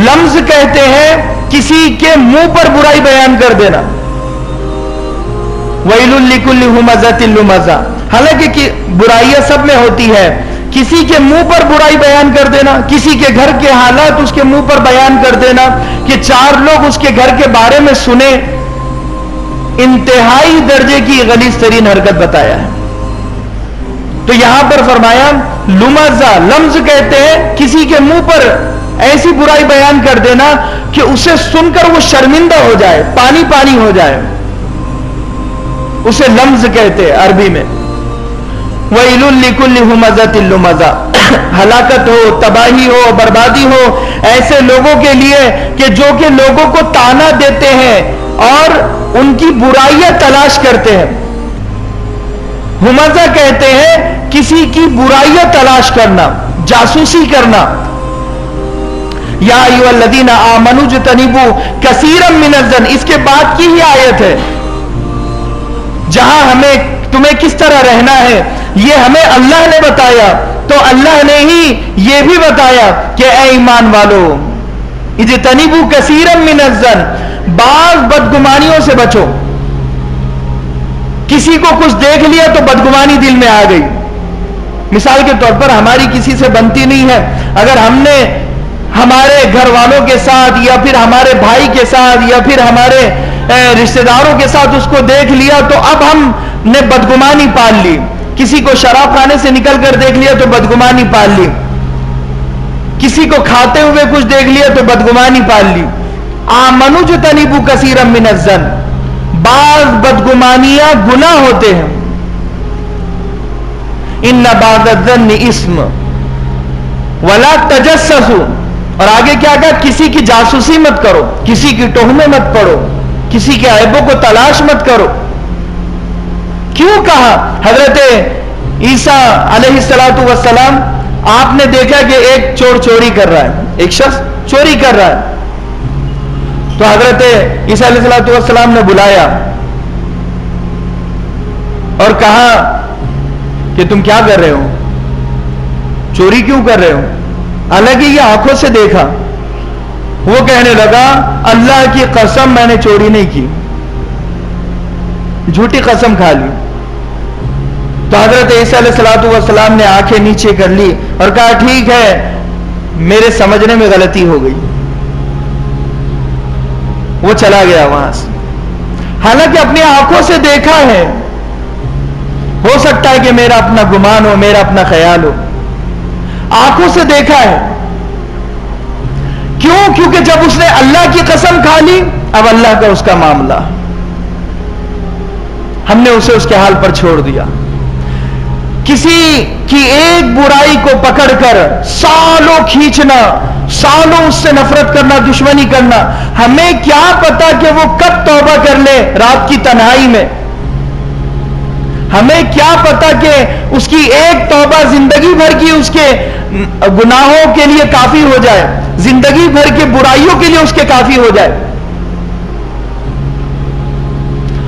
لمز کہتے ہیں کسی کے منہ پر برائی بیان کر دینا. وَيْلٌ لِكُلِّ هُمَزَةٍ لُمَزَةٍ. حالانکہ برائیاں سب میں ہوتی ہے. کسی کے منہ پر برائی بیان کر دینا, کسی کے گھر کے حالات اس کے منہ پر بیان کر دینا کہ 4 لوگ اس کے گھر کے بارے میں سنیں, انتہائی درجے کی غلیظ ترین حرکت بتایا ہے. تو یہاں پر فرمایا لمزہ, لمز کہتے ہیں کسی کے منہ پر ایسی برائی بیان کر دینا کہ اسے سن کر وہ شرمندہ ہو جائے, پانی پانی ہو جائے, اسے لمز کہتے ہیں عربی میں. وَيْلٌ لِكُلِّ هُمَزَةٍ لُمَزَةٍ. ہلاکت ہو, تباہی ہو, بربادی ہو ایسے لوگوں کے لیے کہ جو کہ لوگوں کو تانا دیتے ہیں اور ان کی برائیاں تلاش کرتے ہیں. ہمزہ کہتے ہیں کسی کی برائیاں تلاش کرنا, جاسوسی کرنا. یا ایھا الذین آمنوا اجتنبوا کثیرا من الظن, اس کے بعد کی ہی آیت ہے جہاں ہمیں تمہیں کس طرح رہنا ہے یہ ہمیں اللہ نے بتایا. تو اللہ نے ہی یہ بھی بتایا کہ اے ایمان والو اجتنبوا کثیرا من الظن, بعض بدگمانیوں سے بچو. کسی کو کچھ دیکھ لیا تو بدگمانی دل میں آ گئی. مثال کے طور پر ہماری کسی سے بنتی نہیں ہے, اگر ہم نے ہمارے گھر والوں کے ساتھ یا پھر ہمارے بھائی کے ساتھ یا پھر ہمارے رشتہ داروں کے ساتھ اس کو دیکھ لیا تو اب ہم نے بدگمانی پال لی. کسی کو شراب خانے سے نکل کر دیکھ لیا تو بدگمانی پال لی. کسی کو کھاتے ہوئے کچھ دیکھ لیا تو بدگمانی پال لی. آمنوا اجتنبوا کثیرا من الظن, بعض بدگمانیاں گناہ ہوتے ہیں. ان بعض الظن اسم ولا تجسسوا, اور آگے کیا کہا, کسی کی جاسوسی مت کرو, کسی کی ٹہمیں مت پڑو, کسی کے عیبوں کو تلاش مت کرو. کیوں کہا؟ حضرت عیسیٰ علیہ السلام آپ نے دیکھا کہ ایک چور چوری کر رہا ہے, ایک شخص چوری کر رہا ہے. تو حضرت عیسیٰ علیہ السلام نے بلایا اور کہا کہ تم کیا کر رہے ہو, چوری کیوں کر رہے ہو؟ حالانکہ یہ آنکھوں سے دیکھا. وہ کہنے لگا اللہ کی قسم میں نے چوری نہیں کی, جھوٹی قسم کھا لی. تو حضرت عیسیٰ علیہ السلام نے آنکھیں نیچے کر لی اور کہا ٹھیک ہے میرے سمجھنے میں غلطی ہو گئی. وہ چلا گیا وہاں سے, حالانکہ اپنی آنکھوں سے دیکھا ہے. ہو سکتا ہے کہ میرا اپنا گمان ہو, میرا اپنا خیال ہو, آنکھوں سے دیکھا ہے. کیوں؟ کیونکہ جب اس نے اللہ کی قسم کھا لی اب اللہ کا اس کا معاملہ, ہم نے اسے اس کے حال پر چھوڑ دیا. کسی کی ایک برائی کو پکڑ کر سالوں کھینچنا, سالوں اس سے نفرت کرنا, دشمنی کرنا, ہمیں کیا پتا کہ وہ کب توبہ کر لے رات کی تنہائی میں. ہمیں کیا پتا کہ اس کی ایک توبہ زندگی بھر کی اس کے گناہوں کے لیے کافی ہو جائے, زندگی بھر کے برائیوں کے لیے اس کے کافی ہو جائے.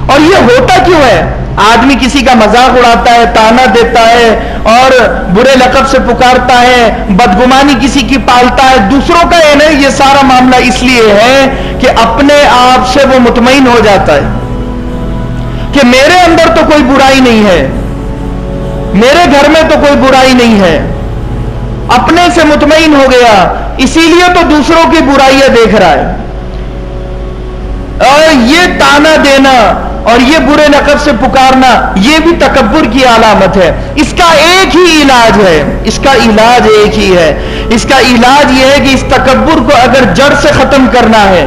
اور یہ ہوتا کیوں ہے؟ آدمی کسی کا مذاق اڑاتا ہے, تانا دیتا ہے اور برے لقب سے پکارتا ہے, بدگمانی کسی کی پالتا ہے, دوسروں کا ہے نہیں. یہ سارا معاملہ اس لیے ہے کہ اپنے آپ سے وہ مطمئن ہو جاتا ہے کہ میرے اندر تو کوئی برائی نہیں ہے, میرے گھر میں تو کوئی برائی نہیں ہے. اپنے سے مطمئن ہو گیا, اسی لیے تو دوسروں کی برائیاں دیکھ رہا ہے. اور یہ تانا دینا اور یہ برے لقب سے پکارنا یہ بھی تکبر کی علامت ہے. اس کا ایک ہی علاج ہے, اس کا علاج ایک ہی ہے. اس کا علاج یہ ہے کہ اس تکبر کو اگر جڑ سے ختم کرنا ہے,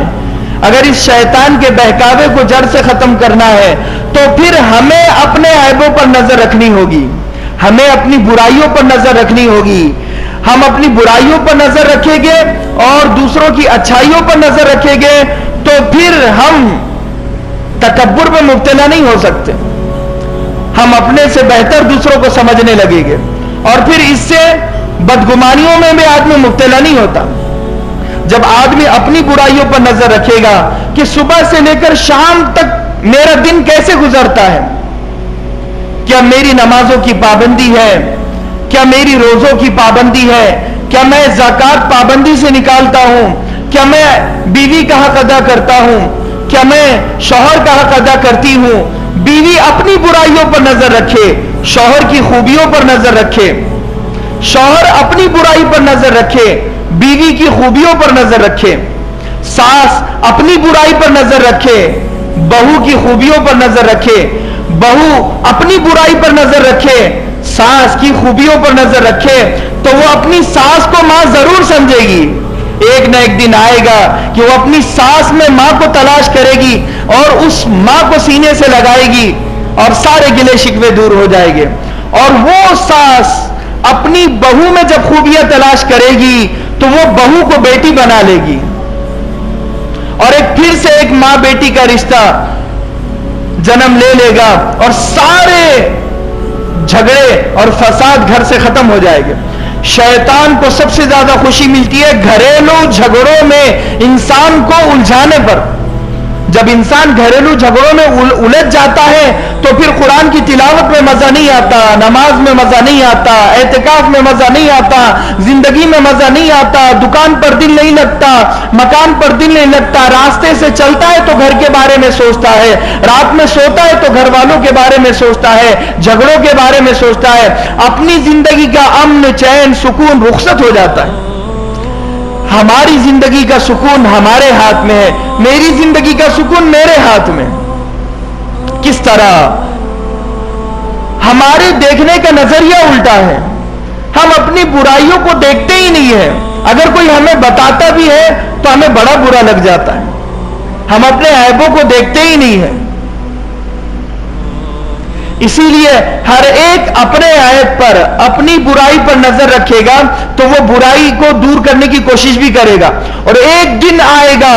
اگر اس شیطان کے بہکاوے کو جڑ سے ختم کرنا ہے تو پھر ہمیں اپنے عیبوں پر نظر رکھنی ہوگی, ہمیں اپنی برائیوں پر نظر رکھنی ہوگی. ہم اپنی برائیوں پر نظر رکھیں گے اور دوسروں کی اچھائیوں پر نظر رکھیں گے تو پھر ہم تکبر میں مبتلا نہیں ہو سکتے. ہم اپنے سے بہتر دوسروں کو سمجھنے لگیں گے اور پھر اس سے بدگمانیوں میں بھی آدمی مبتلا نہیں ہوتا. جب آدمی اپنی برائیوں پر نظر رکھے گا کہ صبح سے لے کر شام تک میرا دن کیسے گزرتا ہے, کیا میری نمازوں کی پابندی ہے, کیا میری روزوں کی پابندی ہے, کیا میں زکوٰۃ پابندی سے نکالتا ہوں, کیا میں بیوی کا حق ادا کرتا ہوں؟ کیا میں شوہر کا حق ادا کرتی ہوں؟ بیوی اپنی برائیوں پر نظر رکھے، شوہر کی خوبیوں پر نظر رکھے، شوہر اپنی برائی پر نظر رکھے، بیوی کی خوبیوں پر نظر رکھے، ساس اپنی برائی پر نظر رکھے، بہو کی خوبیوں پر نظر رکھے، بہو اپنی برائی پر نظر رکھے، ساس کی خوبیوں پر نظر رکھے، تو وہ اپنی ساس کو ماں ضرور سمجھے گی۔ ایک نہ ایک دن آئے گا کہ وہ اپنی ساس میں ماں کو تلاش کرے گی اور اس ماں کو سینے سے لگائے گی اور سارے گلے شکوے دور ہو جائے گے۔ اور وہ ساس اپنی بہو میں جب خوبیاں تلاش کرے گی تو وہ بہو کو بیٹی بنا لے گی، اور ایک پھر سے ایک ماں بیٹی کا رشتہ جنم لے لے گا اور سارے جھگڑے اور فساد گھر سے ختم ہو جائے گے۔ شیطان کو سب سے زیادہ خوشی ملتی ہے گھریلو جھگڑوں میں انسان کو الجھانے پر۔ جب انسان گھریلو جھگڑوں میں الجھ جاتا ہے تو پھر قرآن کی تلاوت میں مزہ نہیں آتا، نماز میں مزہ نہیں آتا، اعتکاف میں مزہ نہیں آتا، زندگی میں مزہ نہیں آتا، دکان پر دل نہیں لگتا، مکان پر دل نہیں لگتا، راستے سے چلتا ہے تو گھر کے بارے میں سوچتا ہے، رات میں سوتا ہے تو گھر والوں کے بارے میں سوچتا ہے، جھگڑوں کے بارے میں سوچتا ہے، اپنی زندگی کا امن، چین، سکون رخصت ہو جاتا ہے۔ ہماری زندگی کا سکون ہمارے ہاتھ میں ہے، میری زندگی کا سکون میرے ہاتھ میں۔ کس طرح؟ ہمارے دیکھنے کا نظریہ الٹا ہے، ہم اپنی برائیوں کو دیکھتے ہی نہیں ہیں، اگر کوئی ہمیں بتاتا بھی ہے تو ہمیں بڑا برا لگ جاتا ہے، ہم اپنے عیبوں کو دیکھتے ہی نہیں ہیں۔ اسی لیے ہر ایک اپنے عیب پر، اپنی برائی پر نظر رکھے گا تو وہ برائی کو دور کرنے کی کوشش بھی کرے گا، اور ایک دن آئے گا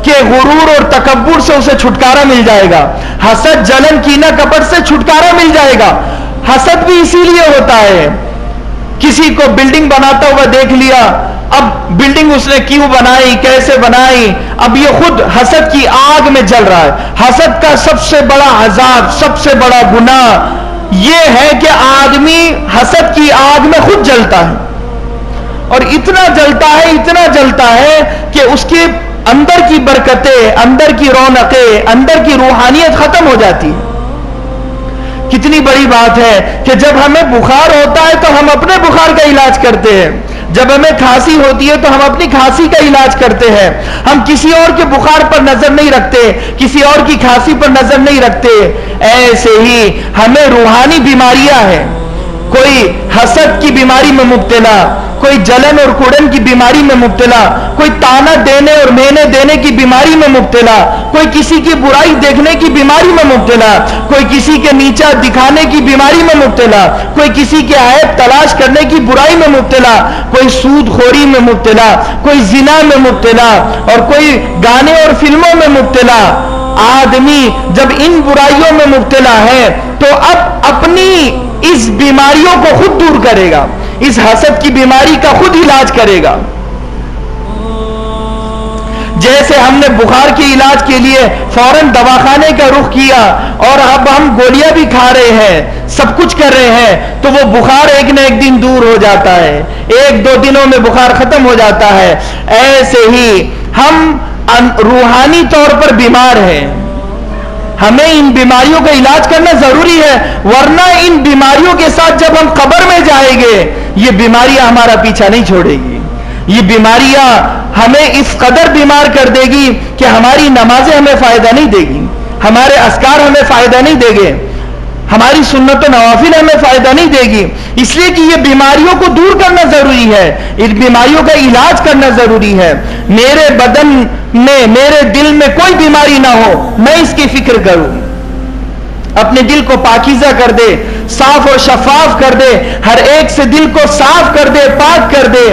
کہ غرور اور تکبر سے اسے چھٹکارا مل جائے گا، حسد، جلن، کینہ، کپٹ سے چھٹکارا مل جائے گا۔ حسد بھی اسی لیے ہوتا ہے، کسی کو بلڈنگ بناتا ہوا دیکھ لیا، اب بلڈنگ اس نے کیوں بنائی، کیسے بنائی، اب یہ خود حسد کی آگ میں جل رہا ہے۔ حسد کا سب سے بڑا عذاب، سب سے بڑا گناہ یہ ہے کہ آدمی حسد کی آگ میں خود جلتا ہے، اور اتنا جلتا ہے، اتنا جلتا ہے کہ اس کے اندر کی برکتیں، اندر کی رونقیں، اندر کی روحانیت ختم ہو جاتی ہے۔ کتنی بڑی بات ہے کہ جب ہمیں بخار ہوتا ہے تو ہم اپنے بخار کا علاج کرتے ہیں، جب ہمیں کھانسی ہوتی ہے تو ہم اپنی کھانسی کا علاج کرتے ہیں، ہم کسی اور کے بخار پر نظر نہیں رکھتے، کسی اور کی کھانسی پر نظر نہیں رکھتے۔ ایسے ہی ہمیں روحانی بیماریاں ہیں، کوئی حسد کی بیماری میں مبتلا، کوئی جلن اور کڑن کی بیماری میں مبتلا، کوئی تانا دینے اور مینے دینے کی بیماری میں مبتلا، کوئی کسی کی برائی دیکھنے کی بیماری میں مبتلا، کوئی کسی کے نیچا دکھانے کی بیماری میں مبتلا، کوئی کسی کے عیب تلاش کرنے کی برائی میں مبتلا، کوئی سود خوری میں مبتلا، کوئی زنا میں مبتلا، اور کوئی گانے اور فلموں میں مبتلا۔ آدمی جب ان برائیوں میں مبتلا ہے تو اب اپنی اس بیماریوں کو خود دور کرے گا، اس حسد کی بیماری کا خود علاج کرے گا۔ جیسے ہم نے بخار کے علاج کے لیے فوراً دواخانے کا رخ کیا اور اب ہم گولیاں بھی کھا رہے ہیں، سب کچھ کر رہے ہیں، تو وہ بخار ایک نہ ایک دن دور ہو جاتا ہے، ایک دو دنوں میں بخار ختم ہو جاتا ہے۔ ایسے ہی ہم روحانی طور پر بیمار ہیں، ہمیں ان بیماریوں کا علاج کرنا ضروری ہے، ورنہ ان بیماریوں کے ساتھ جب ہم قبر میں جائیں گے یہ بیماریاں ہمارا پیچھا نہیں چھوڑے گی، یہ بیماریاں ہمیں اس قدر بیمار کر دے گی کہ ہماری نمازیں ہمیں فائدہ نہیں دے گی، ہمارے اذکار ہمیں فائدہ نہیں دے گے، ہماری سنت و نوافل ہمیں فائدہ نہیں دے گی۔ اس لیے کہ یہ بیماریوں کو دور کرنا ضروری ہے، ان بیماریوں کا علاج کرنا ضروری ہے۔ میرے بدن میں، میرے دل میں کوئی بیماری نہ ہو، میں اس کی فکر کروں، اپنے دل کو پاکیزہ کر دے، صاف اور شفاف کر دے، ہر ایک سے دل کو صاف کر دے، پاک کر دے،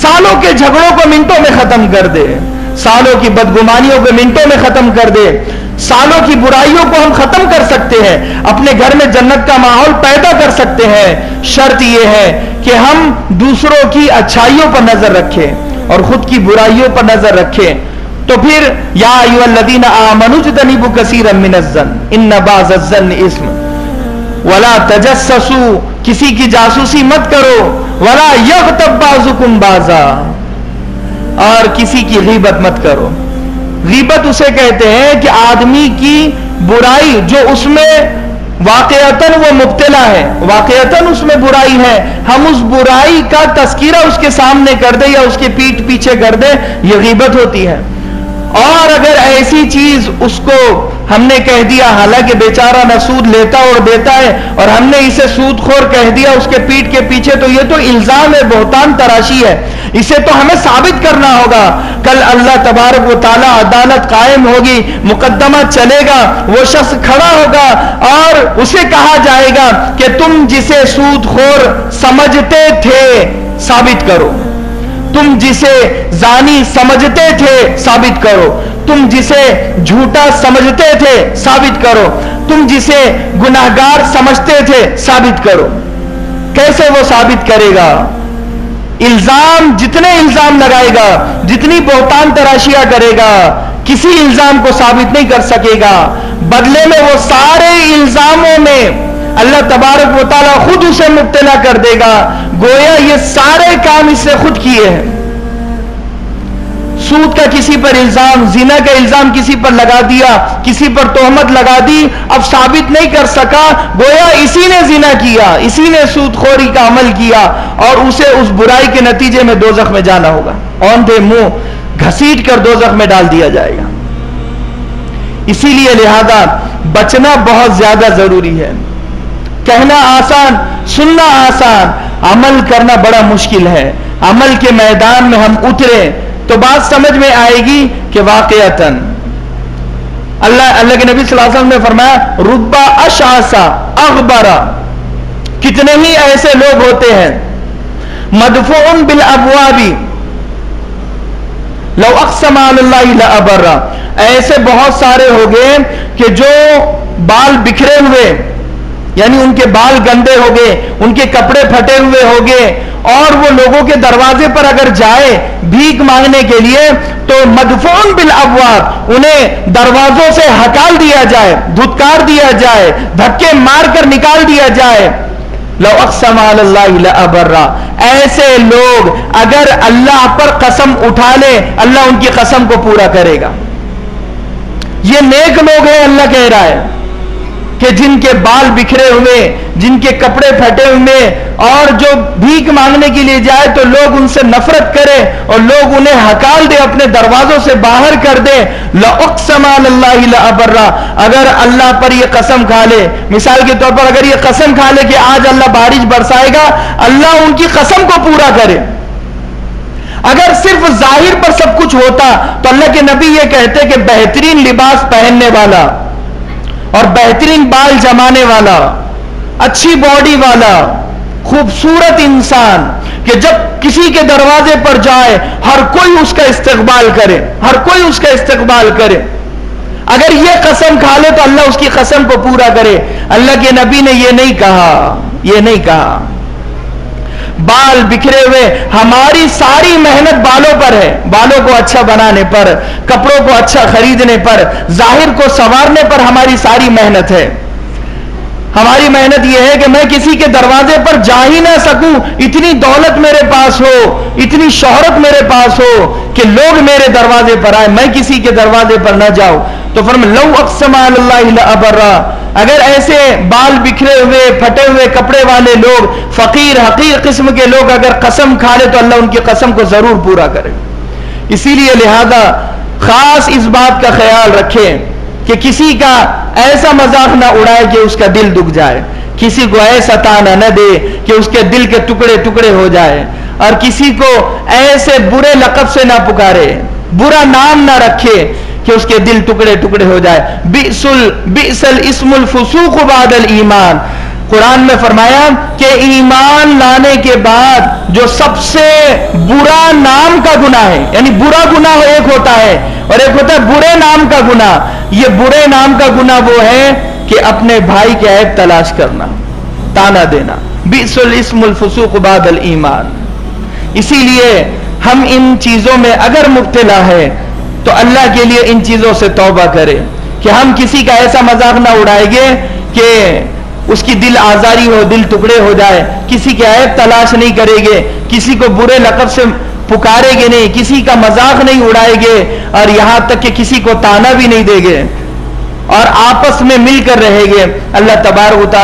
سالوں کے جھگڑوں کو منٹوں میں ختم کر دے، سالوں کی بدگمانیوں کو منٹوں میں ختم کر دے، سالوں کی برائیوں کو ہم ختم کر سکتے ہیں، اپنے گھر میں جنت کا ماحول پیدا کر سکتے ہیں۔ شرط یہ ہے کہ ہم دوسروں کی اچھائیوں پر نظر رکھیں اور خود کی برائیوں پر نظر رکھیں۔ تو پھر یا ایھا الذین آمنوا اجتنبوا کثیرا من الظن ان بعض الظن اثم ولا تجسسوا، کسی کی جاسوسی مت کرو، ولا یغتب بعضکم بعضا، اور کسی کی غیبت مت کرو. غیبت اسے کہتے ہیں کہ آدمی کی برائی جو اس میں واقعتاً وہ مبتلا ہے, واقعتاً اس میں برائی ہے, ہم اس برائی کا تذکرہ اس کے سامنے کر دیں یا اس کے پیٹھ پیچھے کر دیں, یہ غیبت ہوتی ہے. اور اگر ایسی چیز اس کو ہم نے کہہ دیا, حالانکہ بیچارہ نہ سود لیتا اور دیتا ہے, اور ہم نے اسے سود خور کہہ دیا اس کے پیٹھ کے پیچھے, تو یہ تو الزام ہے, بہتان تراشی ہے. اسے تو ہمیں ثابت کرنا ہوگا. کل اللہ تبارک و تعالی عدالت قائم ہوگی, مقدمہ چلے گا, وہ شخص کھڑا ہوگا اور اسے کہا جائے گا کہ تم جسے سود خور سمجھتے تھے ثابت کرو, تم جسے زانی سمجھتے تھے ثابت کرو, تم جسے جھوٹا سمجھتے تھے ثابت کرو, تم جسے گناہگار سمجھتے تھے ثابت کرو. کیسے وہ ثابت کرے گا؟ الزام, جتنے الزام لگائے گا, جتنی بہتان تراشیاں کرے گا, کسی الزام کو ثابت نہیں کر سکے گا. بدلے میں وہ سارے الزاموں میں اللہ تبارک و تعالیٰ خود اسے مبتلا کر دے گا, گویا یہ سارے کام اس سے خود کیے ہیں. سود کا کسی پر الزام, زنا کا الزام کسی پر لگا دیا, کسی پر تہمت لگا دی, اب ثابت نہیں کر سکا, گویا اسی نے زنا کیا, اسی نے سود خوری کا عمل کیا, اور اسے اس برائی کے نتیجے میں دوزخ میں جانا ہوگا. اوندھے منہ گھسیٹ کر دوزخ میں ڈال دیا جائے گا. اسی لیے لہذا بچنا بہت زیادہ ضروری ہے. کہنا آسان, سننا آسان, عمل کرنا بڑا مشکل ہے. عمل کے میدان میں ہم اترے تو بات سمجھ میں آئے گی کہ واقعتاً اللہ کے نبی صلی اللہ علیہ وسلم نے فرمایا, ربا اشعثا اغبرا, کتنے ہی ایسے لوگ ہوتے ہیں, مدفوعن بالابواب لو اقسم علی اللہ لابرا, ایسے بہت سارے ہو گئے کہ جو بال بکھرے ہوئے, یعنی ان کے بال گندے ہو گئے, ان کے کپڑے پھٹے ہوئے ہو گئے, اور وہ لوگوں کے دروازے پر اگر جائے بھیک مانگنے کے لیے تو مدفون بالابواب, انہیں دروازوں سے ہکال دیا جائے, دھتکار دیا جائے, دھکے مار کر نکال دیا جائے. لو اقسم علی اللہ لابرا, ایسے لوگ اگر اللہ پر قسم اٹھا لے اللہ ان کی قسم کو پورا کرے گا. یہ نیک لوگ ہیں, اللہ کہہ رہا ہے کہ جن کے بال بکھرے ہوئے, جن کے کپڑے پھٹے ہوئے, اور جو بھیک مانگنے کے لیے جائے تو لوگ ان سے نفرت کرے اور لوگ انہیں ہکال دے, اپنے دروازوں سے باہر کر دے. لَأُقْسَمَ عَلَى اللَّهِ لَأَبَرَّ, اگر اللہ پر یہ قسم کھا لے, مثال کے طور پر اگر یہ قسم کھا لے کہ آج اللہ بارش برسائے گا, اللہ ان کی قسم کو پورا کرے. اگر صرف ظاہر پر سب کچھ ہوتا تو اللہ کے نبی یہ کہتے کہ بہترین لباس پہننے والا اور بہترین بال جمانے والا, اچھی باڈی والا, خوبصورت انسان, کہ جب کسی کے دروازے پر جائے ہر کوئی اس کا استقبال کرے, ہر کوئی اس کا استقبال کرے, اگر یہ قسم کھا لے تو اللہ اس کی قسم کو پورا کرے. اللہ کے نبی نے یہ نہیں کہا, یہ نہیں کہا. بال بکھرے ہوئے, ہماری ساری محنت بالوں پر ہے, بالوں کو اچھا بنانے پر, کپڑوں کو اچھا خریدنے پر, ظاہر کو سنوارنے پر ہماری ساری محنت ہے. ہماری محنت یہ ہے کہ میں کسی کے دروازے پر جا ہی نہ سکوں, اتنی دولت میرے پاس ہو, اتنی شہرت میرے پاس ہو کہ لوگ میرے دروازے پر آئے, میں کسی کے دروازے پر نہ جاؤں. تو فرمایا لو اقسم علی اللہ لابرا, اگر ایسے بال بکھرے ہوئے, پھٹے ہوئے کپڑے والے لوگ, فقیر حقیر قسم کے لوگ اگر قسم کھا لے تو اللہ ان کی قسم کو ضرور پورا کرے. اسی لیے لہذا خاص اس بات کا خیال رکھیں کہ کسی کا ایسا مذاق نہ اڑائے کہ اس کا دل دکھ جائے, کسی کو ایسا تانا نہ دے کہ اس کے دل کے ٹکڑے ٹکڑے ہو جائے, اور کسی کو ایسے برے لقب سے نہ پکارے, برا نام نہ رکھے کہ اس کے دل ٹکڑے ٹکڑے ہو جائے. بئس الاسم الفسوق بعد الایمان, قرآن میں فرمایا کہ ایمان لانے کے بعد جو سب سے برا نام کا گناہ ہے, یعنی برا گناہ ایک ہوتا ہے اور ایک ہوتا ہے برے نام کا گناہ. یہ برے نام کا گناہ وہ ہے کہ اپنے بھائی کے عیب تلاش کرنا, تانا دینا. بئس الاسم الفسوق بعد الایمان. اسی لیے ہم ان چیزوں میں اگر مبتلا ہے تو اللہ کے لیے ان چیزوں سے توبہ کرے کہ ہم کسی کا ایسا مذاق نہ اڑائیں گے کہ اس کی دل آزاری ہو, دل ٹکڑے ہو جائے, کسی کے عیب تلاش نہیں کریں گے, کسی کو برے لقب سے پکارے گے نہیں, کسی کا مذاق نہیں اڑائے گے, اور یہاں تک کہ کسی کو تانا بھی نہیں دیں گے, اور آپس میں مل کر رہے گے. اللہ تبارک و تعالی